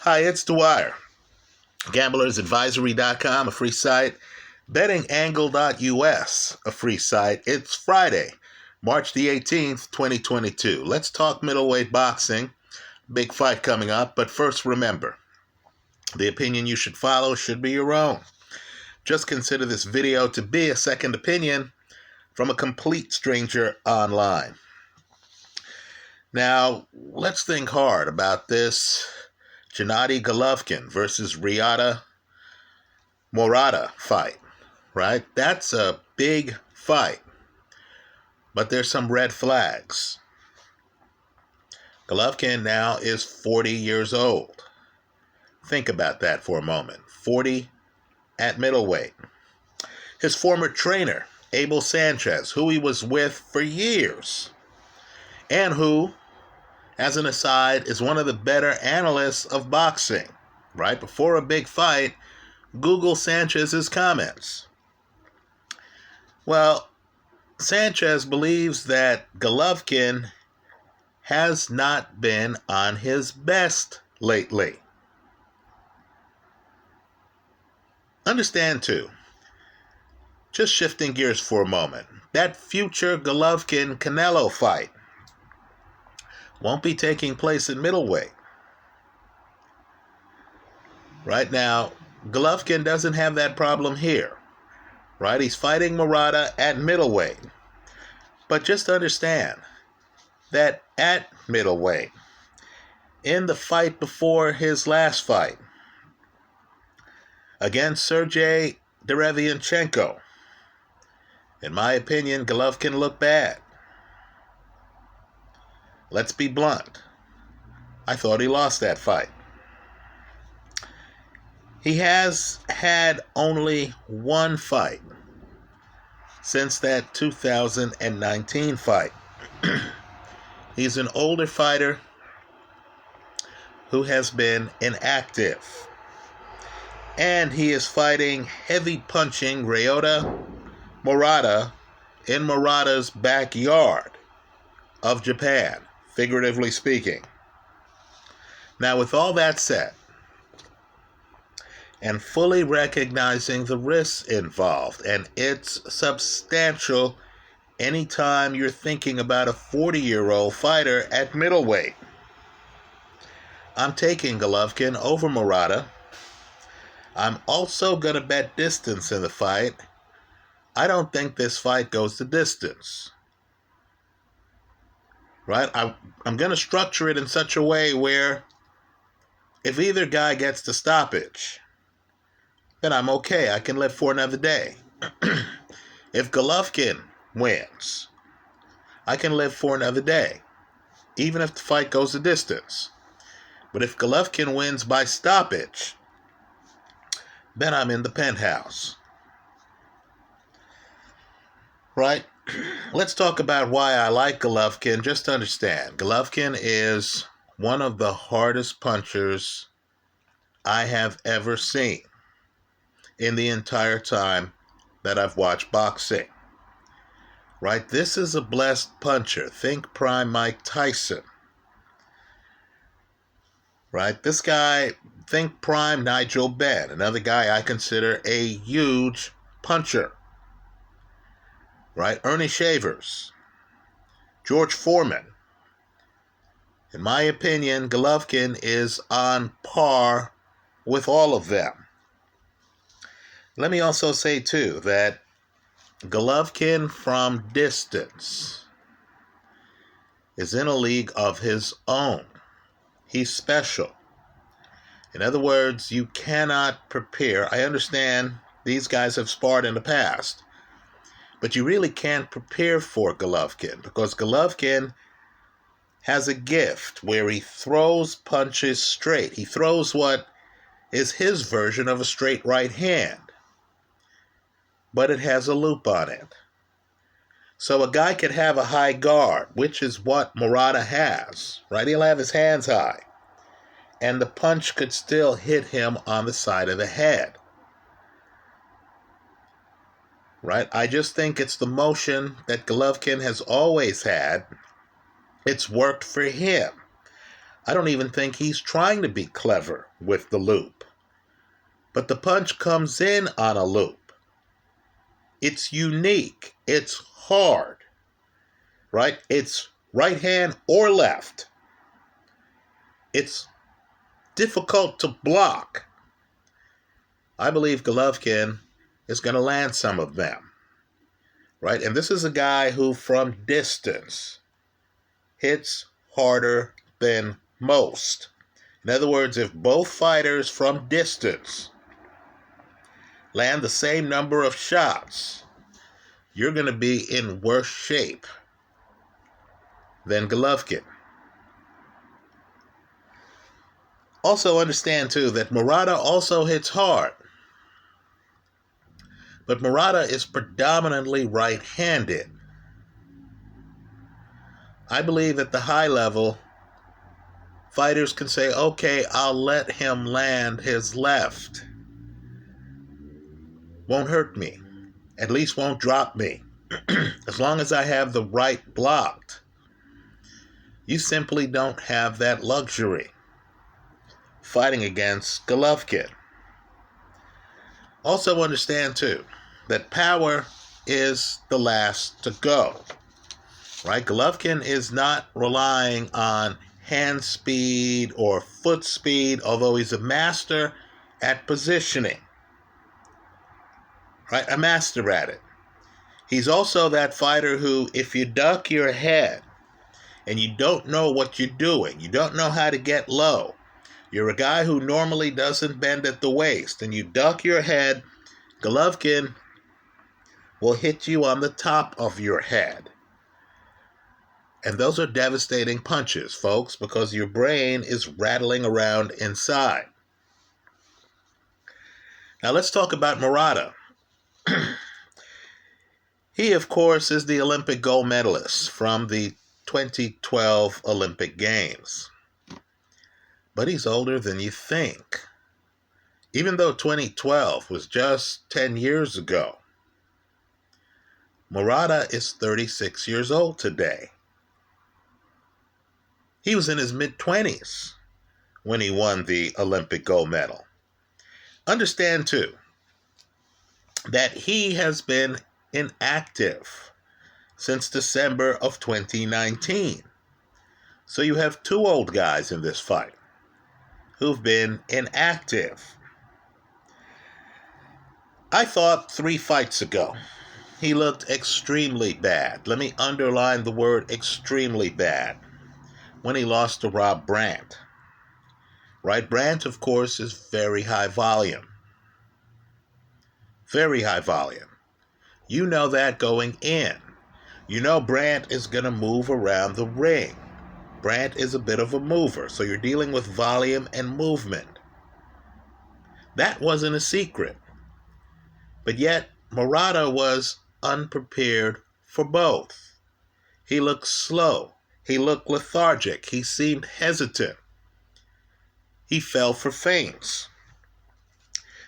Hi, it's Dwyer. GamblersAdvisory.com, a free site. BettingAngle.us, a free site. It's Friday, March the 18th, 2022. Let's talk middleweight boxing. Big fight coming up, but first remember, the opinion you should follow should be your own. Just consider this video to be a second opinion from a complete stranger online. Now, let's think hard about this Gennady Golovkin versus Murata fight, right? That's a big fight, but there's some red flags. Golovkin now is 40 years old. Think about that for a moment. 40 at middleweight. His former trainer, Abel Sanchez, who he was with for years, and who, as an aside, is one of the better analysts of boxing. Right before a big fight, Google Sanchez's comments. Well, Sanchez believes that Golovkin has not been on his best lately. Understand, too, just shifting gears for a moment, that future Golovkin-Canelo fight won't be taking place in middleweight. Right now, Golovkin doesn't have that problem here. Right? He's fighting Murata at middleweight. But just understand that at middleweight, in the fight before his last fight against Sergey Derevyanchenko, in my opinion, Golovkin looked bad. Let's be blunt. I thought he lost that fight. He has had only one fight since that 2019 fight. He's an older fighter who has been inactive. And he is fighting heavy punching Murata in Murata's backyard of Japan, figuratively speaking. Now, with all that said, and fully recognizing the risks involved, and it's substantial anytime you're thinking about a 40-year-old fighter at middleweight, I'm taking Golovkin over Murata. I'm also going to bet distance in the fight. I don't think this fight goes the distance. Right? I'm going to structure it in such a way where if either guy gets the stoppage, then I'm okay. I can live for another day. If Golovkin wins, I can live for another day, even if the fight goes the distance. But if Golovkin wins by stoppage, then I'm in the penthouse. Right? Let's talk about why I like Golovkin. Just to understand, Golovkin is one of the hardest punchers I have ever seen in the entire time that I've watched boxing. Right? This is a blessed puncher. Think prime Mike Tyson. Right? This guy, think prime Nigel Benn, another guy I consider a huge puncher. Right? Ernie Shavers, George Foreman. In my opinion, Golovkin is on par with all of them. Let me also say, too, that Golovkin from distance is in a league of his own. He's special. In other words, you cannot prepare. I understand these guys have sparred in the past, but you really can't prepare for Golovkin because Golovkin has a gift where he throws punches straight. He throws what is his version of a straight right hand, but it has a loop on it. So a guy could have a high guard, which is what Murata has, right? He'll have his hands high, and the punch could still hit him on the side of the head. Right? I just think it's the motion that Golovkin has always had. It's worked for him. I don't even think he's trying to be clever with the loop. But the punch comes in on a loop. It's unique. It's hard. Right? It's right hand or left. It's difficult to block. I believe Golovkin is going to land some of them. Right? And this is a guy who, from distance, hits harder than most. In other words, if both fighters from distance land the same number of shots, you're going to be in worse shape than Golovkin. Also understand, too, that Murata also hits hard. But Murata is predominantly right-handed. I believe at the high level, fighters can say, okay, I'll let him land his left. Won't hurt me. At least won't drop me. As long as I have the right blocked. You simply don't have that luxury fighting against Golovkin. Also understand, too, that power is the last to go. Right? Golovkin is not relying on hand speed or foot speed, although he's a master at positioning. Right? A master at it. He's also that fighter who, if you duck your head and you don't know what you're doing, you don't know how to get low, you're a guy who normally doesn't bend at the waist, and you duck your head, Golovkin will hit you on the top of your head. And those are devastating punches, folks, because your brain is rattling around inside. Now let's talk about Murata. He, of course, is the Olympic gold medalist from the 2012 Olympic Games. But he's older than you think. Even though 2012 was just 10 years ago, Murata is 36 years old today. He was in his mid-20s when he won the Olympic gold medal. Understand, too, that he has been inactive since December of 2019. So you have two old guys in this fight who've been inactive. I thought 3 fights ago he looked extremely bad. Let me underline the word extremely bad. When he lost to Rob Brandt. Right? Brandt, of course, is very high volume. Very high volume. You know that going in. You know Brandt is going to move around the ring. Brandt is a bit of a mover, so you're dealing with volume and movement. That wasn't a secret. But yet, Murata was unprepared for both. He looked slow. He looked lethargic. He seemed hesitant. He fell for feints.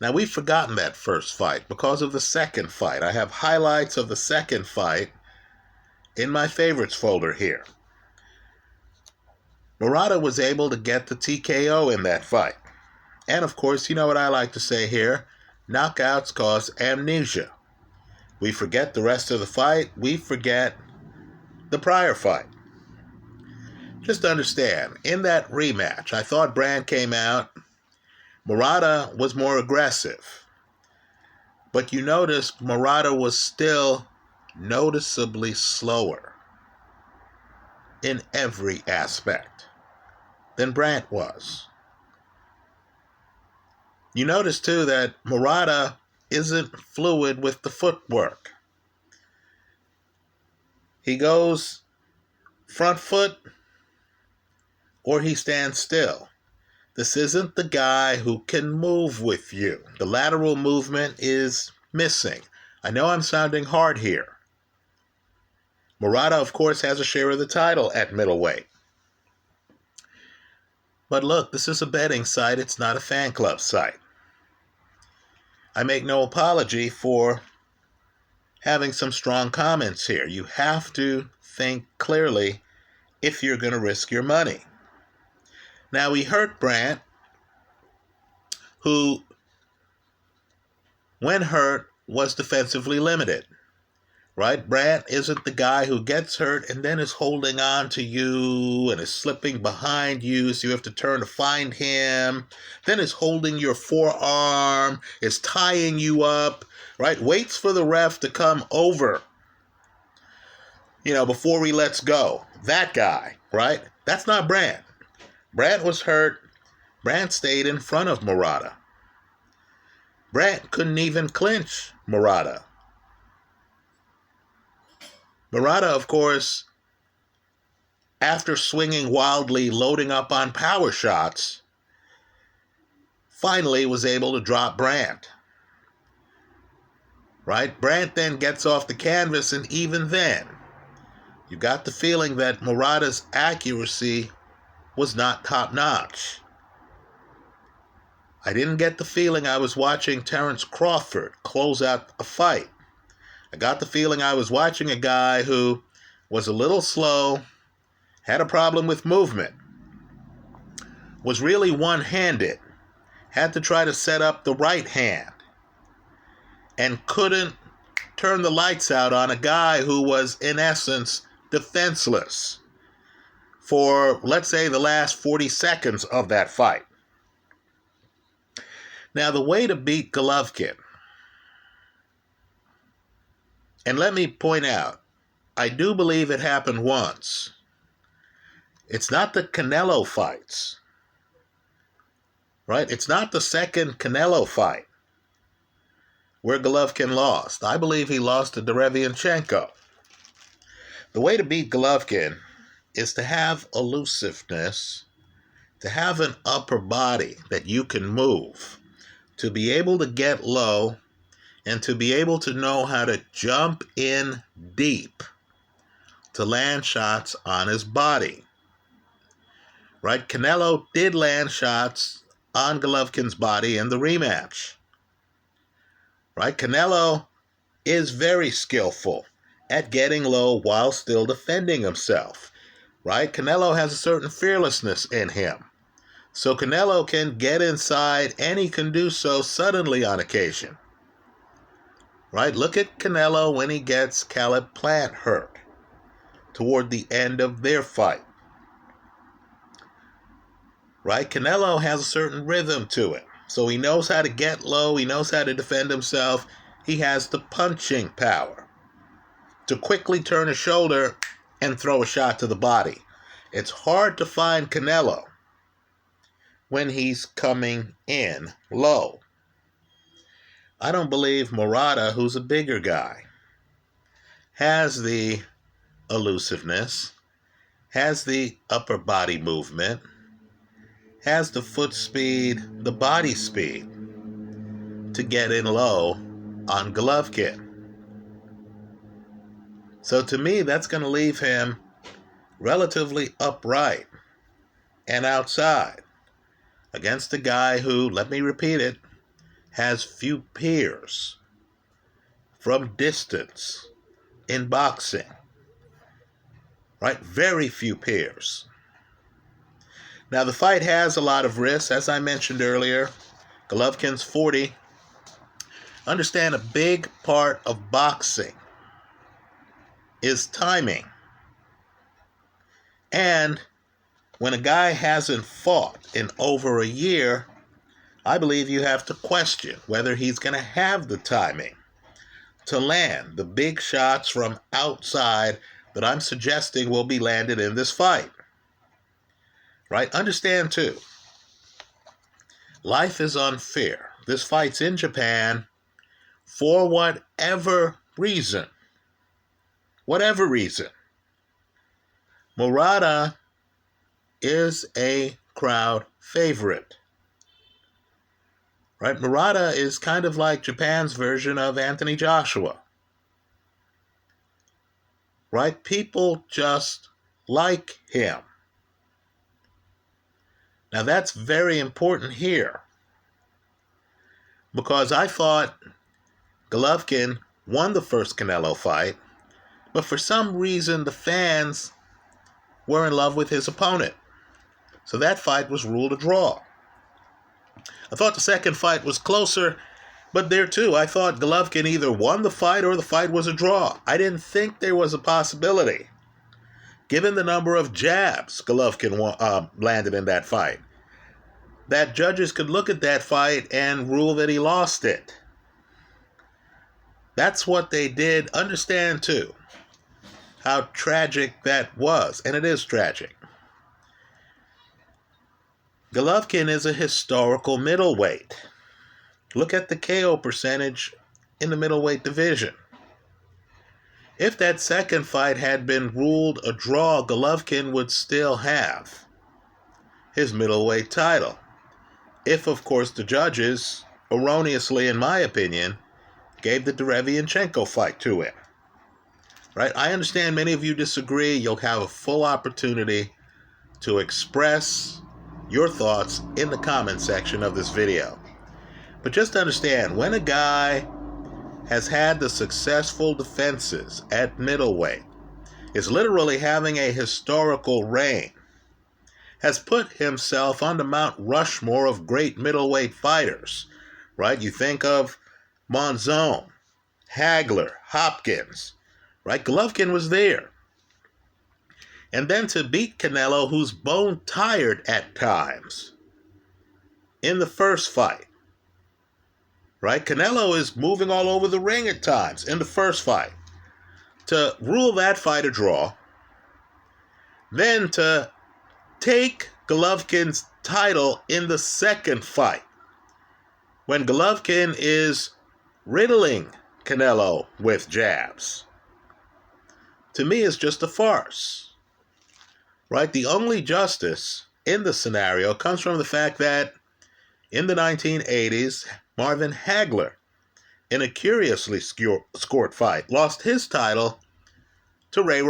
Now, we've forgotten that first fight because of the second fight. I have highlights of the second fight in my favorites folder here. Murata was able to get the TKO in that fight. And, of course, you know what I like to say here, knockouts cause amnesia. We forget the rest of the fight. We forget the prior fight. Just understand, in that rematch, I thought Brandt came out. Murata was more aggressive. But you notice Murata was still noticeably slower in every aspect than Brandt was. You notice, too, that Murata isn't fluid with the footwork. He goes front foot, or he stands still. This isn't the guy who can move with you. The lateral movement is missing. I know I'm sounding hard here. Murata, of course, has a share of the title at middleweight. But look, this is a betting site. It's not a fan club site. I make no apology for having some strong comments here. You have to think clearly if you're going to risk your money. Now, he hurt Brandt, who, when hurt, was defensively limited. Right? Brandt isn't the guy who gets hurt and then is holding on to you and is slipping behind you, so you have to turn to find him. Then is holding your forearm, is tying you up, right? Waits for the ref to come over, before he lets go. That guy, right? That's not Brandt. Brandt was hurt. Brandt stayed in front of Murata. Brandt couldn't even clinch Murata. Murata, of course, after swinging wildly, loading up on power shots, finally was able to drop Brandt. Right? Brandt then gets off the canvas, and even then, you got the feeling that Murata's accuracy was not top-notch. I didn't get the feeling I was watching Terence Crawford close out a fight. I got the feeling I was watching a guy who was a little slow, had a problem with movement, was really one-handed, had to try to set up the right hand, and couldn't turn the lights out on a guy who was, in essence, defenseless for, let's say, the last 40 seconds of that fight. Now, the way to beat Golovkin, and let me point out, I do believe it happened once. It's not the Canelo fights, right? It's not the second Canelo fight where Golovkin lost. I believe he lost to Derevianchenko. The way to beat Golovkin is to have elusiveness, to have an upper body that you can move, to be able to get low, and to be able to know how to jump in deep to land shots on his body. Right? Canelo did land shots on Golovkin's body in the rematch. Right? Canelo is very skillful at getting low while still defending himself. Right? Canelo has a certain fearlessness in him. So Canelo can get inside, and he can do so suddenly on occasion. Right? Look at Canelo when he gets Caleb Plant hurt toward the end of their fight. Right? Canelo has a certain rhythm to it. So he knows how to get low. He knows how to defend himself. He has the punching power to quickly turn a shoulder and throw a shot to the body. It's hard to find Canelo when he's coming in low. I don't believe Murata, who's a bigger guy, has the elusiveness, has the upper body movement, has the foot speed, the body speed to get in low on Golovkin. So to me, that's going to leave him relatively upright and outside against a guy who, let me repeat it, has few peers from distance in boxing. Right? Very few peers. Now, the fight has a lot of risks. As I mentioned earlier, Golovkin's 40. Understand, a big part of boxing is timing. And when a guy hasn't fought in over a year, I believe you have to question whether he's going to have the timing to land the big shots from outside that I'm suggesting will be landed in this fight. Right? Understand, too, life is unfair. This fight's in Japan for whatever reason. Murata is a crowd favorite. Right? Murata is kind of like Japan's version of Anthony Joshua. Right? People just like him. Now that's very important here, because I thought Golovkin won the first Canelo fight, but for some reason the fans were in love with his opponent. So that fight was ruled a draw. I thought the second fight was closer, but there too, I thought Golovkin either won the fight or the fight was a draw. I didn't think there was a possibility, given the number of jabs Golovkin landed in that fight, that judges could look at that fight and rule that he lost it. That's what they did. Understand, too, how tragic that was, and it is tragic. Golovkin is a historical middleweight. Look at the KO percentage in the middleweight division. If that second fight had been ruled a draw, Golovkin would still have his middleweight title. If, of course, the judges, erroneously in my opinion, gave the Derevianchenko fight to him. Right? I understand many of you disagree. You'll have a full opportunity to express your thoughts in the comment section of this video. But just understand, when a guy has had the successful defenses at middleweight, is literally having a historical reign, has put himself on the Mount Rushmore of great middleweight fighters, right? You think of Monzon, Hagler, Hopkins, right? Golovkin was there. And then to beat Canelo, who's bone tired at times, in the first fight, right? Canelo is moving all over the ring at times in the first fight. To rule that fight a draw, then to take Golovkin's title in the second fight, when Golovkin is riddling Canelo with jabs, to me is just a farce, right? The only justice in the scenario comes from the fact that in the 1980s, Marvin Hagler, in a curiously scored fight, lost his title to Ray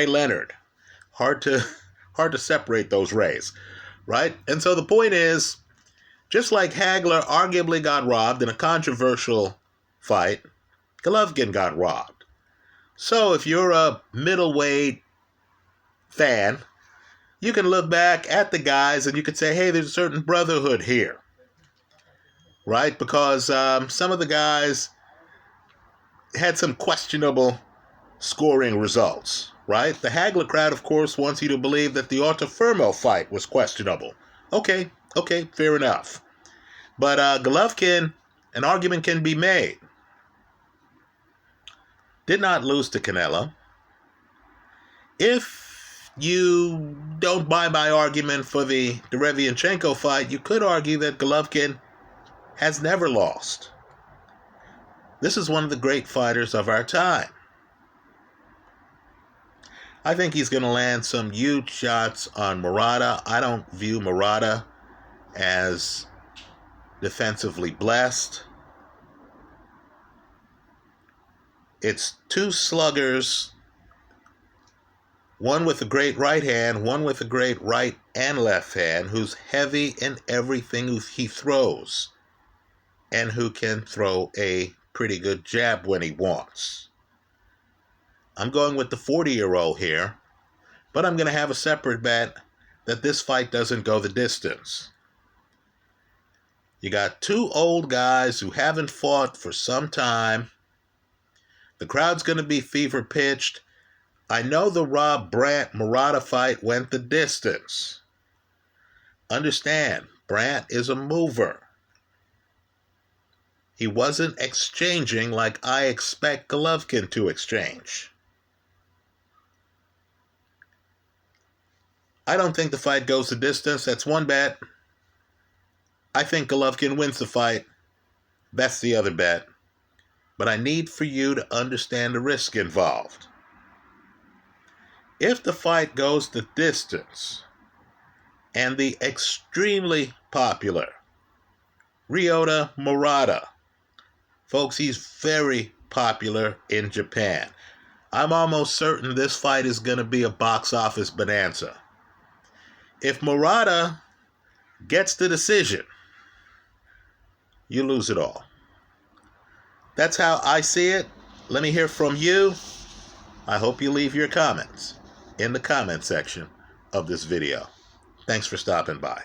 Leonard. Hard to separate those Rays, right? And so the point is, just like Hagler arguably got robbed in a controversial fight, Golovkin got robbed. So if you're a middleweight fan, you can look back at the guys and you could say, hey, there's a certain brotherhood here, right? Because some of the guys had some questionable scoring results, right? The Hagler crowd, of course, wants you to believe that the Ortifermo fight was questionable. Okay, fair enough. But Golovkin, an argument can be made, did not lose to Canelo. If you don't buy my argument for the Derevianchenko fight, you could argue that Golovkin has never lost. This is one of the great fighters of our time. I think he's going to land some huge shots on Murata. I don't view Murata as defensively blessed. It's two sluggers, one with a great right hand, one with a great right and left hand, who's heavy in everything he throws, and who can throw a pretty good jab when he wants. I'm going with the 40-year-old here, but I'm going to have a separate bet that this fight doesn't go the distance. You got two old guys who haven't fought for some time. The crowd's going to be fever-pitched. I know the Rob Brandt-Murata fight went the distance. Understand, Brandt is a mover. He wasn't exchanging like I expect Golovkin to exchange. I don't think the fight goes the distance. That's one bet. I think Golovkin wins the fight. That's the other bet. But I need for you to understand the risk involved. If the fight goes the distance, and the extremely popular Ryota Murata, folks, he's very popular in Japan. I'm almost certain this fight is going to be a box office bonanza. If Murata gets the decision, you lose it all. That's how I see it. Let me hear from you. I hope you leave your comments in the comment section of this video. Thanks for stopping by.